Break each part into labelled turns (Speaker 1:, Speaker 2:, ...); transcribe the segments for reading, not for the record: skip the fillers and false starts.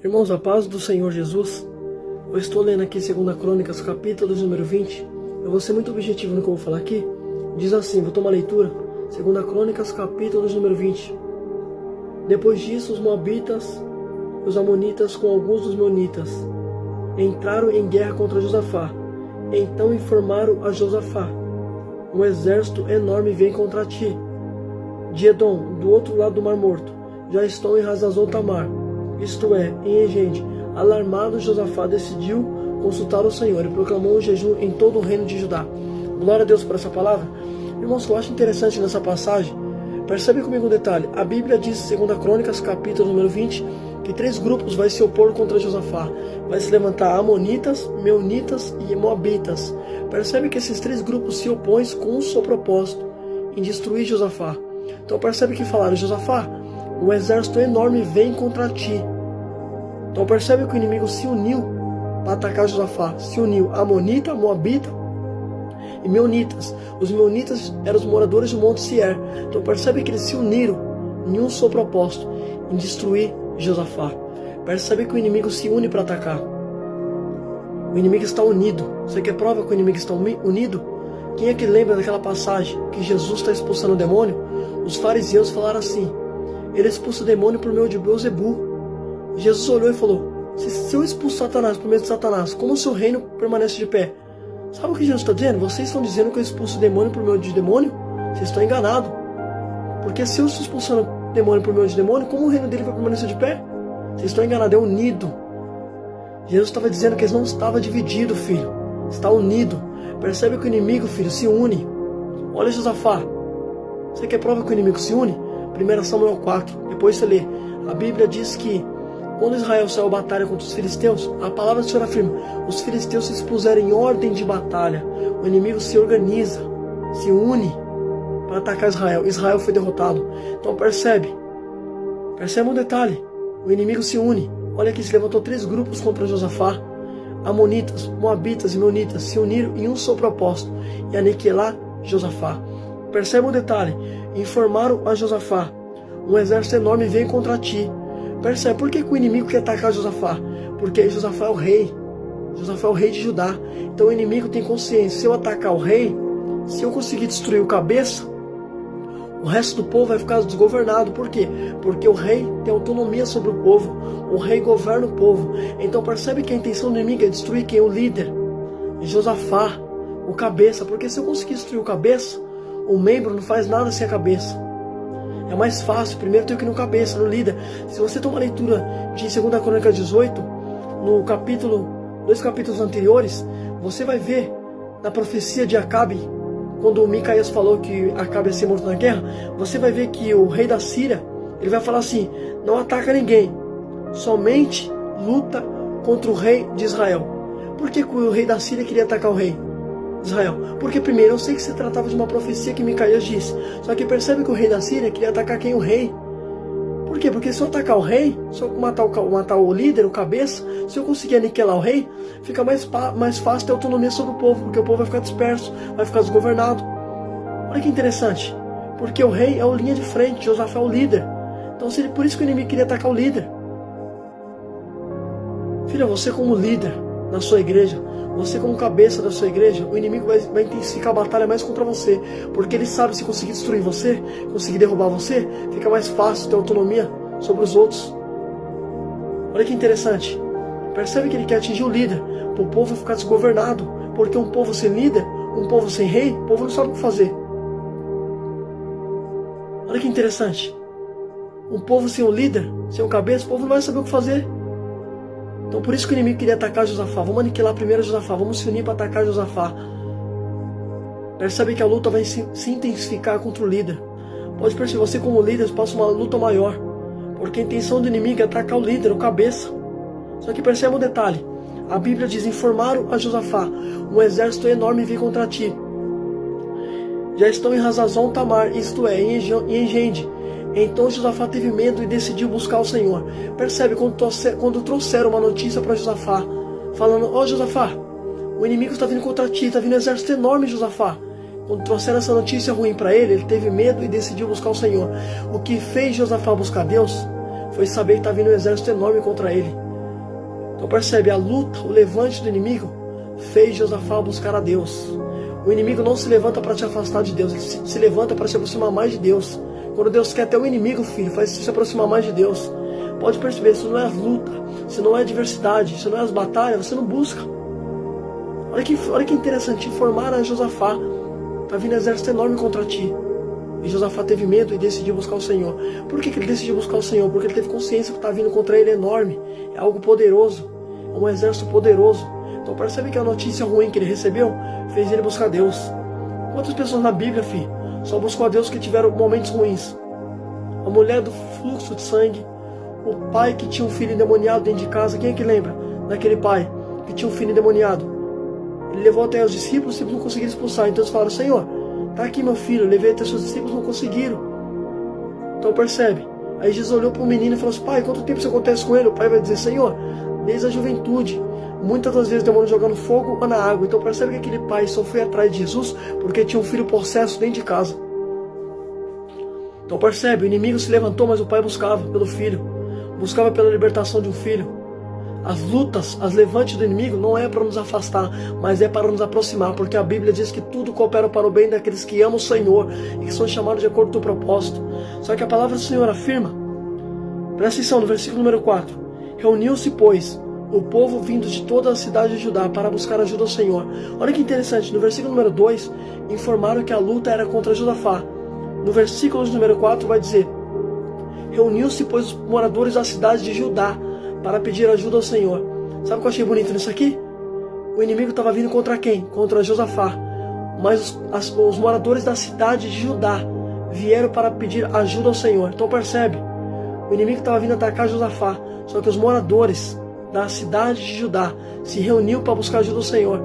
Speaker 1: Irmãos, a paz do Senhor Jesus. Eu estou lendo aqui 2 Crônicas, capítulo número 20. Eu vou ser muito objetivo no que eu vou falar aqui. Diz assim, vou tomar a leitura. 2 Crônicas, capítulo número 20. Depois disso, os moabitas e os amonitas com alguns dos meunitas entraram em guerra contra Josafá. Então informaram a Josafá: um exército enorme vem contra ti. De Edom, do outro lado do Mar Morto, já estão em Hazazon Tamar, isto é, em Engedi. Alarmado, Josafá decidiu consultar o Senhor e proclamou um jejum em todo o reino de Judá. Glória a Deus por essa palavra. Irmãos, eu acho interessante nessa passagem, percebe comigo um detalhe. A Bíblia diz, 2 Crônicas, capítulo número 20, que 3 grupos vai se opor contra Josafá. Vai se levantar amonitas, meunitas e moabitas. Percebe que esses 3 grupos se opõem com um só propósito, em destruir Josafá. Então percebe que falaram: Josafá, um exército enorme vem contra ti. Então percebe que o inimigo se uniu para atacar Josafá. Se uniu amonita, moabita e meunitas. Os meunitas eram os moradores do Monte Seir. Então percebe que eles se uniram em um só propósito, em destruir Josafá. Percebe que o inimigo se une para atacar. O inimigo está unido. Você quer prova que o inimigo está unido? Quem é que lembra daquela passagem que Jesus está expulsando o demônio? Os fariseus falaram assim: ele expulsa o demônio por meio de Beelzebul. Jesus olhou e falou: se eu expulso Satanás por meio de Satanás, como o seu reino permanece de pé? Sabe o que Jesus está dizendo? Vocês estão dizendo que eu expulso o demônio por meio de demônio? Vocês estão enganados. Porque se eu estou expulsando o demônio por meio de demônio, como o reino dele vai permanecer de pé? Vocês estão enganados, é unido. Jesus estava dizendo que eles não estavam divididos, filho. Está unido. Percebe que o inimigo, filho, se une. Olha Josafá. Você quer prova que o inimigo se une? 1 Samuel 4. Depois você lê. A Bíblia diz que quando Israel saiu à batalha contra os filisteus, a palavra do Senhor afirma: os filisteus se expuseram em ordem de batalha. O inimigo se organiza, se une para atacar Israel. Israel foi derrotado. Então percebe um detalhe. O inimigo se une. Olha aqui, se levantou 3 grupos contra Josafá. Amonitas, moabitas e meunitas se uniram em um só propósito: e aniquilar Josafá. Percebe um detalhe. Informaram a Josafá: um exército enorme vem contra ti. Percebe por que o inimigo quer atacar Josafá? Porque Josafá é o rei. Josafá é o rei de Judá. Então o inimigo tem consciência: se eu atacar o rei, se eu conseguir destruir o cabeça, o resto do povo vai ficar desgovernado. Por quê? Porque o rei tem autonomia sobre o povo. O rei governa o povo. Então percebe que a intenção do inimigo é destruir quem? O líder. Josafá, o cabeça. Porque se eu conseguir destruir o cabeça, o membro não faz nada sem a cabeça. É mais fácil. Primeiro tem que ir no cabeça, no líder. Se você tomar a leitura de 2 Crônicas 18, no capítulo, 2 capítulos anteriores, você vai ver na profecia de Acabe, quando o Micaías falou que Acabe ia ser morto na guerra, você vai ver que o rei da Síria, ele vai falar assim: não ataca ninguém, somente luta contra o rei de Israel. Por que o rei da Síria queria atacar o rei de Israel? Porque primeiro, eu sei que se tratava de uma profecia que Micaías disse, só que percebe que o rei da Síria queria atacar quem? O rei. Por quê? Porque se eu atacar o rei, se eu matar o líder, o cabeça, se eu conseguir aniquilar o rei, fica mais fácil ter autonomia sobre o povo, porque o povo vai ficar disperso, vai ficar desgovernado. Olha que interessante. Porque o rei é o linha de frente, Josafá é o líder. Então por isso que o inimigo queria atacar o líder. Filha, você como líder na sua igreja, você como cabeça da sua igreja, o inimigo vai intensificar a batalha mais contra você. Porque ele sabe, se conseguir destruir você, conseguir derrubar você, fica mais fácil ter autonomia sobre os outros. Olha que interessante. Percebe que ele quer atingir o líder, para o povo ficar desgovernado. Porque um povo sem líder, um povo sem rei, o povo não sabe o que fazer. Olha que interessante. Um povo sem um líder, sem um cabeça, o povo não vai saber o que fazer. Então por isso que o inimigo queria atacar Josafá. Vamos aniquilar primeiro Josafá, vamos se unir para atacar Josafá. Percebe que a luta vai se intensificar contra o líder. Pode perceber, você como líder passa uma luta maior, porque a intenção do inimigo é atacar o líder, o cabeça. Só que percebe um detalhe. A Bíblia diz: informaram a Josafá: um exército enorme vem contra ti. Já estão em Hazazon Tamar, isto é, em Engedi. Então Josafá teve medo e decidiu buscar o Senhor. Percebe, quando trouxeram uma notícia para Josafá, falando: ó Josafá, o inimigo está vindo contra ti, está vindo um exército enorme, Josafá. Quando trouxeram essa notícia ruim para ele, ele teve medo e decidiu buscar o Senhor. O que fez Josafá buscar Deus foi saber que está vindo um exército enorme contra ele. Então percebe, a luta, o levante do inimigo fez Josafá buscar a Deus. O inimigo não se levanta para te afastar de Deus, ele se levanta para se aproximar mais de Deus. Quando Deus quer até o inimigo, filho, faz se aproximar mais de Deus. Pode perceber, isso não é as lutas, isso não é adversidade, isso não é as batalhas, você não busca. Olha que interessante, informar a Josafá, está vindo um exército enorme contra ti. E Josafá teve medo e decidiu buscar o Senhor. Por que ele decidiu buscar o Senhor? Porque ele teve consciência que está vindo contra ele enorme, é algo poderoso, é um exército poderoso. Então percebe que a notícia ruim que ele recebeu fez ele buscar Deus. Quantas pessoas na Bíblia, filho, só buscou a Deus que tiveram momentos ruins? A mulher do fluxo de sangue, o pai que tinha um filho endemoniado dentro de casa. Quem é que lembra daquele pai que tinha um filho endemoniado? Ele levou até os discípulos não conseguiram expulsar. Então eles falaram: Senhor, tá aqui meu filho, eu levei até os seus discípulos, não conseguiram. Então percebe, aí Jesus olhou para o menino e falou assim: pai, quanto tempo isso acontece com ele? O pai vai dizer: Senhor, desde a juventude, muitas das vezes demorou jogando fogo ou na água. Então percebe que aquele pai só foi atrás de Jesus porque tinha um filho possesso dentro de casa. Então percebe, o inimigo se levantou, mas o pai buscava pelo filho, buscava pela libertação de um filho. As lutas, as levantes do inimigo não é para nos afastar, mas é para nos aproximar, porque a Bíblia diz que tudo coopera para o bem daqueles que amam o Senhor e que são chamados de acordo com o teu propósito. Só que a palavra do Senhor afirma, presta atenção no versículo número 4, reuniu-se, pois, o povo vindo de toda a cidade de Judá para buscar ajuda ao Senhor. Olha que interessante, no versículo número 2, informaram que a luta era contra Josafá. No versículo número 4 vai dizer, reuniu-se, pois, os moradores da cidade de Judá para pedir ajuda ao Senhor. Sabe o que eu achei bonito nisso aqui? O inimigo estava vindo contra quem? Contra Josafá. Mas os moradores da cidade de Judá vieram para pedir ajuda ao Senhor. Então percebe, o inimigo estava vindo atacar Josafá, só que os moradores da cidade de Judá se reuniu para buscar ajuda ao Senhor.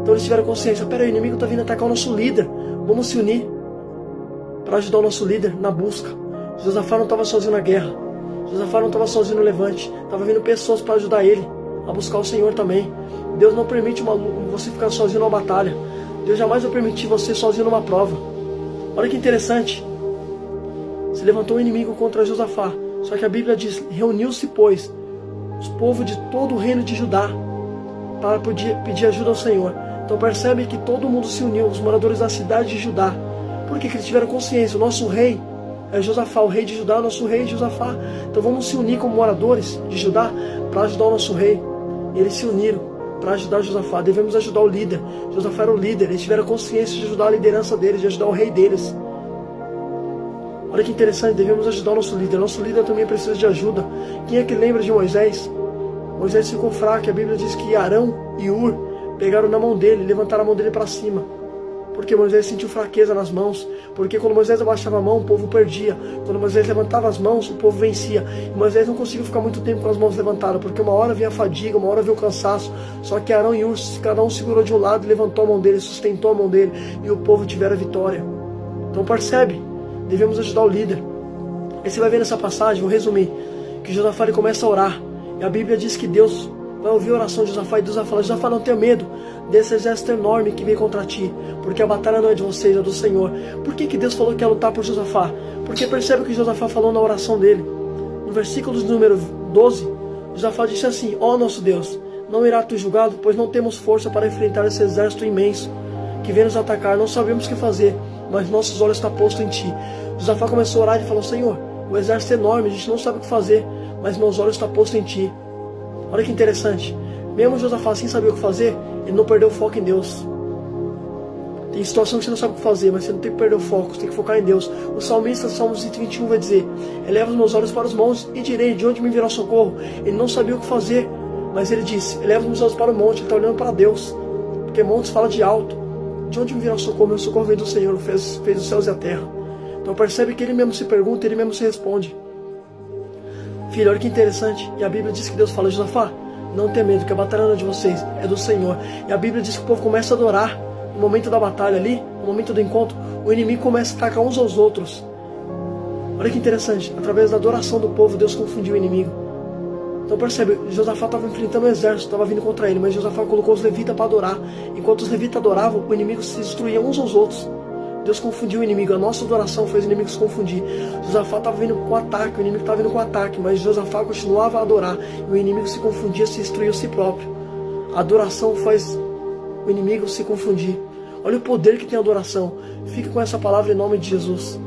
Speaker 1: Então eles tiveram consciência: peraí, o inimigo está vindo atacar o nosso líder, vamos se unir para ajudar o nosso líder na busca. Josafá não estava sozinho na guerra, Josafá não estava sozinho no levante, estava vindo pessoas para ajudar ele a buscar o Senhor também. Deus não permite você ficar sozinho numa batalha, Deus jamais vai permitir você sozinho numa prova. Olha que interessante, se levantou um inimigo contra Josafá, só que a Bíblia diz, reuniu-se, pois, os povos de todo o reino de Judá para pedir ajuda ao Senhor. Então percebe que todo mundo se uniu, os moradores da cidade de Judá, porque eles tiveram consciência, o nosso rei é Josafá, o rei de Judá, o nosso rei é Josafá. Então vamos se unir como moradores de Judá para ajudar o nosso rei. E eles se uniram para ajudar Josafá. Devemos ajudar o líder. Josafá era o líder, eles tiveram consciência de ajudar a liderança deles, de ajudar o rei deles. Olha que interessante, devemos ajudar o nosso líder. Nosso líder também precisa de ajuda. Quem é que lembra de Moisés? Moisés ficou fraco, a Bíblia diz que Arão e Ur pegaram na mão dele, levantaram a mão dele para cima. Porque Moisés sentiu fraqueza nas mãos. Porque quando Moisés abaixava a mão, o povo perdia. Quando Moisés levantava as mãos, o povo vencia. E Moisés não conseguiu ficar muito tempo com as mãos levantadas, porque uma hora vinha a fadiga, uma hora vinha o cansaço. Só que Arão e Ur, cada um segurou de um lado, levantou a mão dele, sustentou a mão dele, e o povo tiveram a vitória. Então percebe, devemos ajudar o líder. Aí você vai ver nessa passagem, vou resumir, que Josafá ele começa a orar. E a Bíblia diz que Deus vai ouvir a oração de Josafá, e Deus vai falar: Josafá, não tenha medo desse exército enorme que vem contra ti, porque a batalha não é de vocês, é do Senhor. Por que Deus falou que ia lutar por Josafá? Porque percebe o que Josafá falou na oração dele. No versículo número 12, Josafá disse assim: ó nosso Deus, não irá tu julgá-lo, pois não temos força para enfrentar esse exército imenso que vem nos atacar, não sabemos o que fazer, mas nossos olhos estão postos em ti. Josafá começou a orar e falou: Senhor, o exército é enorme, a gente não sabe o que fazer, mas meus olhos estão postos em ti. Olha que interessante, mesmo Josafá sem saber o que fazer, ele não perdeu o foco em Deus. Tem situação que você não sabe o que fazer, mas você não tem que perder o foco, você tem que focar em Deus. O salmista, Salmo 121, vai dizer: eleva os meus olhos para os montes e direi, de onde me virá o socorro? Ele não sabia o que fazer, mas ele disse: eleva os meus olhos para o monte. Ele está olhando para Deus, porque montes fala de alto. De onde me virá o socorro? Meu socorro vem do Senhor, fez os céus e a terra. Então percebe que ele mesmo se pergunta, ele mesmo se responde. Filho, olha que interessante, e a Bíblia diz que Deus fala: Josafá, não tenha medo, que a batalha não é de vocês, é do Senhor. E a Bíblia diz que o povo começa a adorar. No momento da batalha ali, no momento do encontro, o inimigo começa a atacar uns aos outros. Olha que interessante, através da adoração do povo, Deus confundiu o inimigo. Então percebe, Josafá estava enfrentando um exército, estava vindo contra ele, mas Josafá colocou os levitas para adorar. Enquanto os levitas adoravam, o inimigo se destruía uns aos outros. Deus confundiu o inimigo. A nossa adoração fez o inimigo se confundir. Josafá estava vindo com ataque, o inimigo estava vindo com ataque, mas Josafá continuava a adorar. E o inimigo se confundia, se destruía a si próprio. A adoração faz o inimigo se confundir. Olha o poder que tem a adoração. Fique com essa palavra em nome de Jesus.